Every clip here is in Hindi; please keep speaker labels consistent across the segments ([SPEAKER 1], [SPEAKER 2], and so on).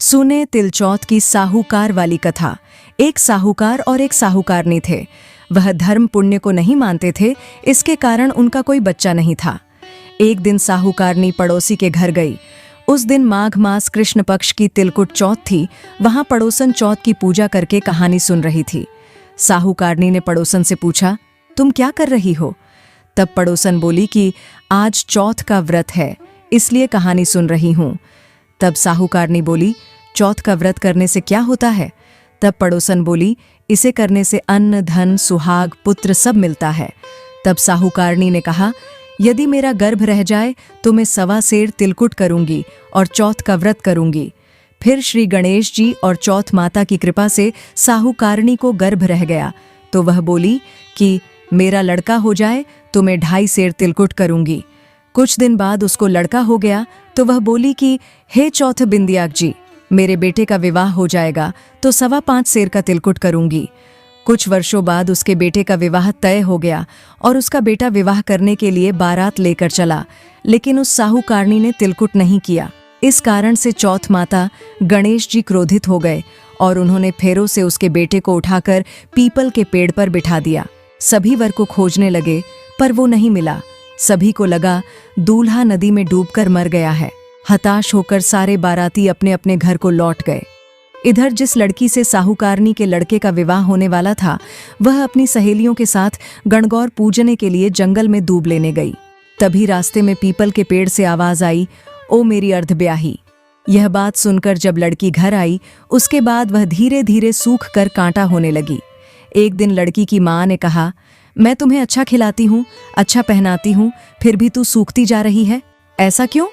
[SPEAKER 1] सुने तिलचौथ की साहूकार वाली कथा। एक साहूकार और एक साहूकारनी थे। वह धर्म पुण्य को नहीं मानते थे, इसके कारण उनका कोई बच्चा नहीं था। एक दिन साहूकारनी पड़ोसी के घर गई। उस दिन माघ मास कृष्ण पक्ष की तिलकुट चौथ थी। वहां पड़ोसन चौथ की पूजा करके कहानी सुन रही थी। साहूकारनी ने पड़ोसन से पूछा, तुम क्या कर रही हो? तब पड़ोसन बोली कि आज चौथ का व्रत है, इसलिए कहानी सुन रही हूं। तब साहूकारनी बोली, चौथ का व्रत करने से क्या होता है? तब पड़ोसन बोली, इसे करने से अन्न धन सुहाग पुत्र सब मिलता है। तब साहूकारनी ने कहा, यदि मेरा गर्भ रह जाए तो मैं 1.25 सेर तिलकुट करूंगी और चौथ का व्रत करूंगी। फिर श्री गणेश जी और चौथ माता की कृपा से साहूकारनी को गर्भ रह गया, तो वह बोली कि मेरा लड़का हो जाए तो मैं 2.5 सेर तिलकुट करूंगी। कुछ दिन बाद उसको लड़का हो गया तो वह बोली कि हे चौथ बिंदियाक जी, मेरे बेटे का विवाह हो जाएगा तो 5.25 सेर का तिलकुट करूंगी। कुछ वर्षों बाद उसके बेटे का विवाह तय हो गया और उसका बेटा विवाह करने के लिए बारात लेकर चला, लेकिन उस साहूकारनी ने तिलकुट नहीं किया। इस कारण से चौथ माता गणेश जी क्रोधित हो गए और उन्होंने फेरों से उसके बेटे को उठाकर पीपल के पेड़ पर बिठा दिया। सभी वर को खोजने लगे पर वो नहीं मिला। सभी को लगा दूल्हा नदी में डूबकर मर गया है। हताश होकर सारे बाराती अपने अपने घर को लौट गए। इधर जिस लड़की से साहूकारनी के लड़के का विवाह होने वाला था, वह अपनी सहेलियों के साथ गणगौर पूजने के लिए जंगल में दूब लेने गई। तभी रास्ते में पीपल के पेड़ से आवाज आई, ओ मेरी अर्धब्याही। यह बात सुनकर जब लड़की घर आई, उसके बाद वह धीरे धीरे सूख कर कांटा होने लगी। एक दिन लड़की की माँ ने कहा, मैं तुम्हें अच्छा खिलाती हूँ, अच्छा पहनाती हूँ, फिर भी तू सूखती जा रही है, ऐसा क्यों?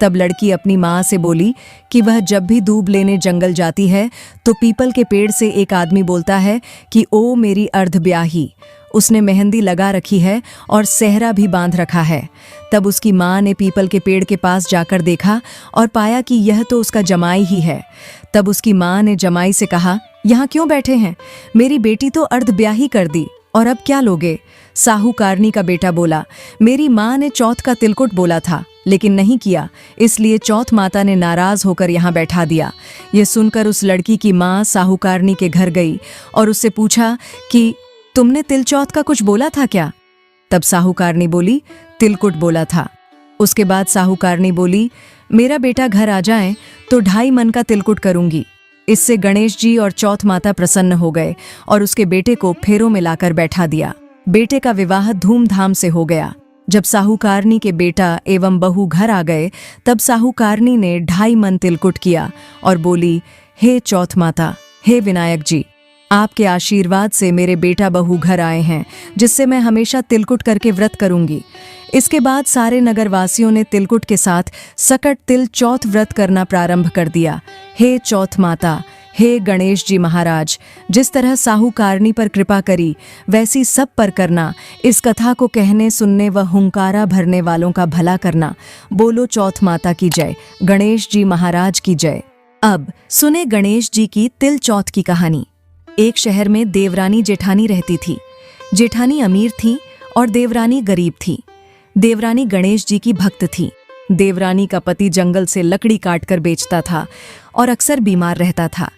[SPEAKER 1] तब लड़की अपनी माँ से बोली कि वह जब भी दूब लेने जंगल जाती है तो पीपल के पेड़ से एक आदमी बोलता है कि ओ मेरी अर्धब्याही। उसने मेहंदी लगा रखी है और सेहरा भी बांध रखा है। तब उसकी माँ ने पीपल के पेड़ के पास जाकर देखा और पाया कि यह तो उसका जमाई ही है। तब उसकी माँ ने जमाई से कहा, यहाँ क्यों बैठे हैं? मेरी बेटी तो अर्धब्याही कर दी और अब क्या लोगे? साहूकारनी का बेटा बोला, मेरी माँ ने चौथ का तिलकुट बोला था लेकिन नहीं किया, इसलिए चौथ माता ने नाराज होकर यहाँ बैठा दिया। ये सुनकर उस लड़की की माँ साहूकारनी के घर गई और उससे पूछा कि तुमने तिलचौथ का कुछ बोला था क्या? तब साहूकारनी बोली, तिलकुट बोला था। उसके बाद साहूकारनी बोली, मेरा बेटा घर आ जाए तो 2.5 मन का तिलकुट करूंगी। इससे गणेश जी और चौथ माता प्रसन्न हो गए और उसके बेटे को फेरों में लाकर बैठा दिया। बेटे का विवाह धूमधाम से हो गया। जब साहूकारनी के बेटा एवं बहू घर आ गए, तब साहूकारनी ने 2.5 मन तिलकुट किया और बोली, हे चौथ माता, हे विनायक जी, आपके आशीर्वाद से मेरे बेटा बहू घर आए हैं, जिससे मैं हमेशा तिलकुट करके व्रत करूंगी। इसके बाद सारे नगरवासियों ने तिलकुट के साथ सकट तिल चौथ व्रत करना प्रारंभ कर दिया। हे चौथ माता, हे गणेश जी महाराज, जिस तरह साहूकारनी पर कृपा करी वैसी सब पर करना। इस कथा को कहने सुनने व हुंकारा भरने वालों का भला करना। बोलो चौथ माता की जय, गणेश जी महाराज की जय। अब सुने गणेश जी की तिल चौथ की कहानी। एक शहर में देवरानी जेठानी रहती थी। जेठानी अमीर थी और देवरानी गरीब थी। देवरानी गणेश जी की भक्त थी। देवरानी का पति जंगल से लकड़ी काटकर बेचता था और अक्सर बीमार रहता था।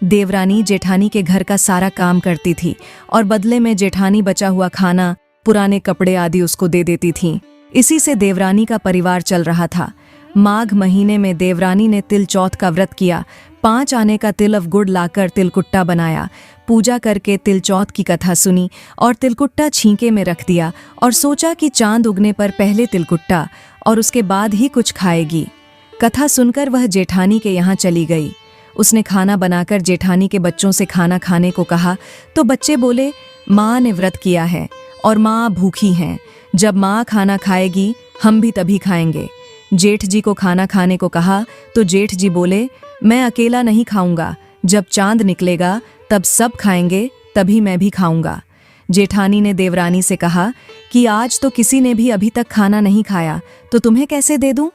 [SPEAKER 1] देवरानी जेठानी के घर का सारा काम करती थी और बदले में जेठानी बचा हुआ खाना, पुराने कपड़े आदि उसको दे देती थी। इसी से देवरानी का परिवार चल रहा था। माघ महीने में देवरानी ने तिल चौथ का व्रत किया। 5 आने का तिल अव गुड़ लाकर तिलकुट्टा बनाया। पूजा करके तिल चौथ की कथा सुनी और तिलकुट्टा छींके में रख दिया और सोचा कि चांद उगने पर पहले तिलकुट्टा और उसके बाद ही कुछ खाएगी। कथा सुनकर वह जेठानी के यहाँ चली गई। उसने खाना बनाकर जेठानी के बच्चों से खाना खाने को कहा तो बच्चे बोले, माँ ने व्रत किया है और माँ भूखी हैं। जब माँ खाना खाएगी हम भी तभी खाएंगे। जेठ जी को खाना खाने को कहा तो जेठ जी बोले, मैं अकेला नहीं खाऊंगा, जब चांद निकलेगा तब सब खाएंगे, तभी मैं भी खाऊंगा। जेठानी ने देवरानी से कहा कि आज तो किसी ने भी अभी तक खाना नहीं खाया, तो तुम्हें कैसे दे दूं?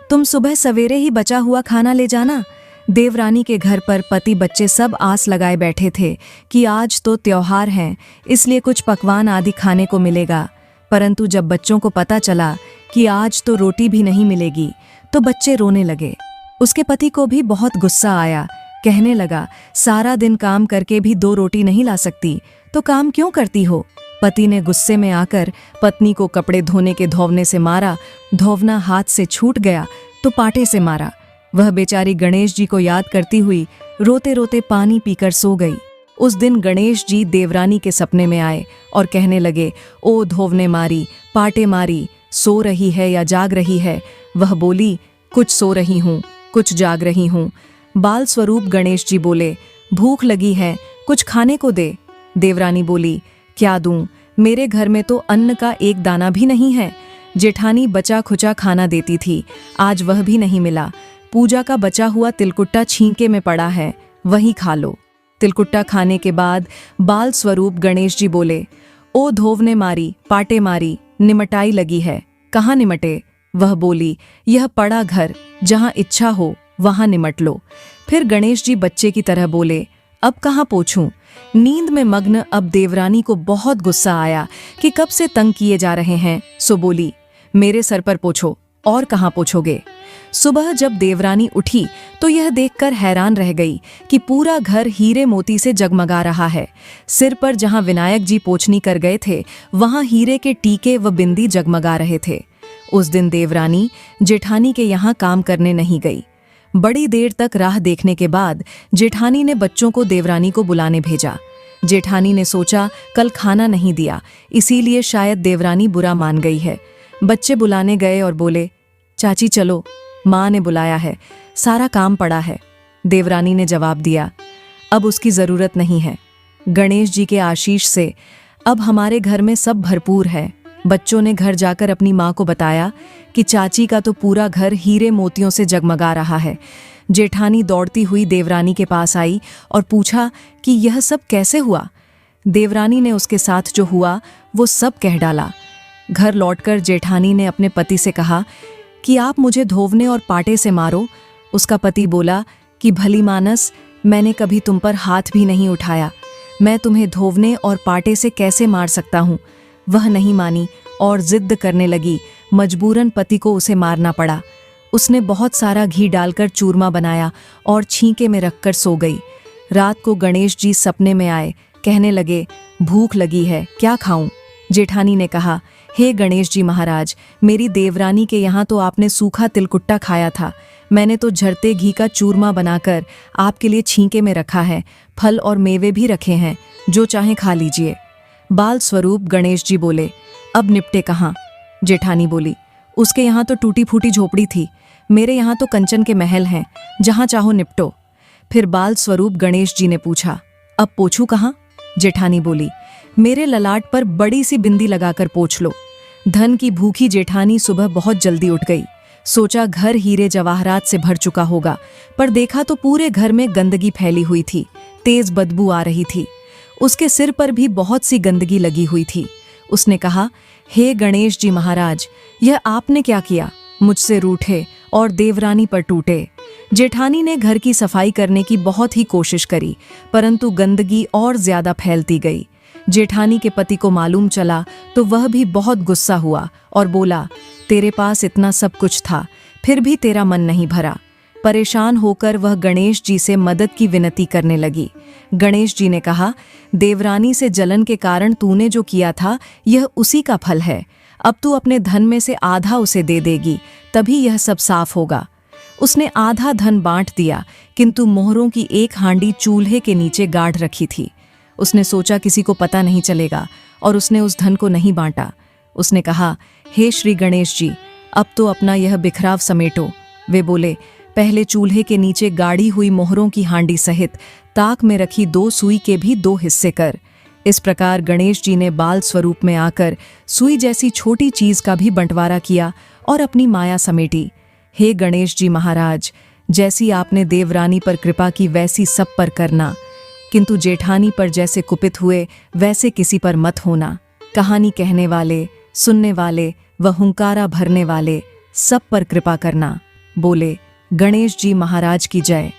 [SPEAKER 1] तुम सुबह सवेरे ही बचा हुआ खाना ले जाना। देवरानी के घर पर पति बच्चे सब आस लगाए बैठे थे कि आज तो त्योहार है, इसलिए कुछ पकवान आदि खाने को मिलेगा। परंतु जब बच्चों को पता चला कि आज तो रोटी भी नहीं मिलेगी, तो बच्चे रोने लगे। उसके पति को भी बहुत गुस्सा आया। कहने लगा, सारा दिन काम करके भी 2 रोटी नहीं ला सकती तो काम क्यों करती हो। पति ने गुस्से में आकर पत्नी को कपड़े धोने के धोवने से मारा। धोवना हाथ से छूट गया तो पाटे से मारा। वह बेचारी गणेश जी को याद करती हुई रोते रोते पानी पीकर सो गई। उस दिन गणेश जी देवरानी के सपने में आए और कहने लगे, ओ धोवने मारी, पाटे मारी, सो रही है या जाग रही है। वह बोली, कुछ सो रही हूँ, कुछ जाग रही हूँ। बाल स्वरूप गणेश जी बोले, भूख लगी है, कुछ खाने को दे। देवरानी बोली, क्या दूं, मेरे घर में तो अन्न का एक दाना भी नहीं है। जेठानी बचा खुचा खाना देती थी, आज वह भी नहीं मिला। पूजा का बचा हुआ तिलकुट्टा छींके में पड़ा है, वही खा लो। तिलकुट्टा खाने के बाद बाल स्वरूप गणेश जी बोले, ओ धोवने मारी, पाटे मारी, निमटाई लगी है, कहाँ निमटे। वह बोली, यह पड़ा घर, जहाँ इच्छा हो वहां निमट लो। फिर गणेश जी बच्चे की तरह बोले, अब कहाँ पोछूं। नींद में मग्न अब देवरानी को बहुत गुस्सा आया कि कब से तंग किए जा रहे हैं, सो बोली, मेरे सर पर पोछो, और कहाँ पोछोगे। सुबह जब देवरानी उठी तो यह देखकर हैरान रह गई कि पूरा घर हीरे मोती से जगमगा रहा है। सिर पर जहां विनायक जी पोछनी कर गए थे वहां हीरे के टीके व बिंदी जगमगा रहे थे। उस दिन देवरानी जेठानी के यहाँ काम करने नहीं गई। बड़ी देर तक राह देखने के बाद जेठानी ने बच्चों को देवरानी को बुलाने भेजा। जेठानी ने सोचा कल खाना नहीं दिया, इसीलिए शायद देवरानी बुरा मान गई है। बच्चे बुलाने गए और बोले, चाची चलो, माँ ने बुलाया है, सारा काम पड़ा है। देवरानी ने जवाब दिया, अब उसकी जरूरत नहीं है। गणेश जी के आशीष से अब हमारे घर में सब भरपूर है। बच्चों ने घर जाकर अपनी माँ को बताया कि चाची का तो पूरा घर हीरे मोतियों से जगमगा रहा है। जेठानी दौड़ती हुई देवरानी के पास आई और पूछा कि यह सब कैसे हुआ। देवरानी ने उसके साथ जो हुआ वो सब कह डाला। घर लौटकर जेठानी ने अपने पति से कहा कि आप मुझे धोवने और पाटे से मारो। उसका पति बोला कि भली मानस, मैंने कभी तुम पर हाथ भी नहीं उठाया, मैं तुम्हें धोवने और पाटे से कैसे मार सकता हूँ। वह नहीं मानी और जिद्द करने लगी। मजबूरन पति को उसे मारना पड़ा। उसने बहुत सारा घी डालकर चूरमा बनाया और छींके में रखकर सो गई। रात को गणेश जी सपने में आए, कहने लगे, भूख लगी है, क्या खाऊं। जेठानी ने कहा, हे गणेश जी महाराज, मेरी देवरानी के यहाँ तो आपने सूखा तिलकुट्टा खाया था, मैंने तो झरते घी का चूरमा बनाकर आपके लिए छींके में रखा है, फल और मेवे भी रखे हैं, जो चाहे खा लीजिए। बाल स्वरूप गणेश जी बोले, अब निपटे कहाँ। जेठानी बोली, उसके यहाँ तो टूटी फूटी झोपड़ी थी, मेरे यहाँ तो कंचन के महल हैं, जहाँ चाहो निपटो। फिर बाल स्वरूप गणेश जी ने पूछा, अब पोछू कहाँ। जेठानी बोली, मेरे ललाट पर बड़ी सी बिंदी लगाकर पोछ लो। धन की भूखी जेठानी सुबह बहुत जल्दी उठ गई। सोचा घर हीरे जवाहरात से भर चुका होगा, पर देखा तो पूरे घर में गंदगी फैली हुई थी, तेज बदबू आ रही थी। उसके सिर पर भी बहुत सी गंदगी लगी हुई थी। उसने कहा, हे गणेश जी महाराज, यह आपने क्या किया। मुझसे रूठे और देवरानी पर टूटे। जेठानी ने घर की सफाई करने की बहुत ही कोशिश करी, परंतु गंदगी और ज्यादा फैलती गई। जेठानी के पति को मालूम चला तो वह भी बहुत गुस्सा हुआ और बोला, तेरे पास इतना सब कुछ था, फिर भी तेरा मन नहीं भरा। परेशान होकर वह गणेश जी से मदद की विनती करने लगी। गणेश जी ने कहा, देवरानी से जलन के कारण तूने जो किया था यह उसी का फल है। अब तू अपने धन में से आधा उसे दे देगी, तभी यह सब साफ होगा। उसने आधा धन बांट दिया, किंतु मोहरों की एक हांडी चूल्हे के नीचे गाड़ रखी थी। उसने सोचा किसी को पता नहीं चलेगा और उसने उस धन को नहीं बांटा। उसने कहा, हे श्री गणेश जी, अब तो अपना यह बिखराव समेटो। वे बोले, पहले चूल्हे के नीचे गाड़ी हुई मोहरों की हांडी सहित ताक में रखी 2 सुई के भी 2 हिस्से कर। इस प्रकार गणेश जी ने बाल स्वरूप में आकर सुई जैसी छोटी चीज का भी बंटवारा किया और अपनी माया समेटी। हे गणेश जी महाराज, जैसी आपने देवरानी पर कृपा की वैसी सब पर करना, किंतु जेठानी पर जैसे कुपित हुए वैसे किसी पर मत होना। कहानी कहने वाले, सुनने वाले व हुंकारा भरने वाले सब पर कृपा करना। बोले गणेश जी महाराज की जय।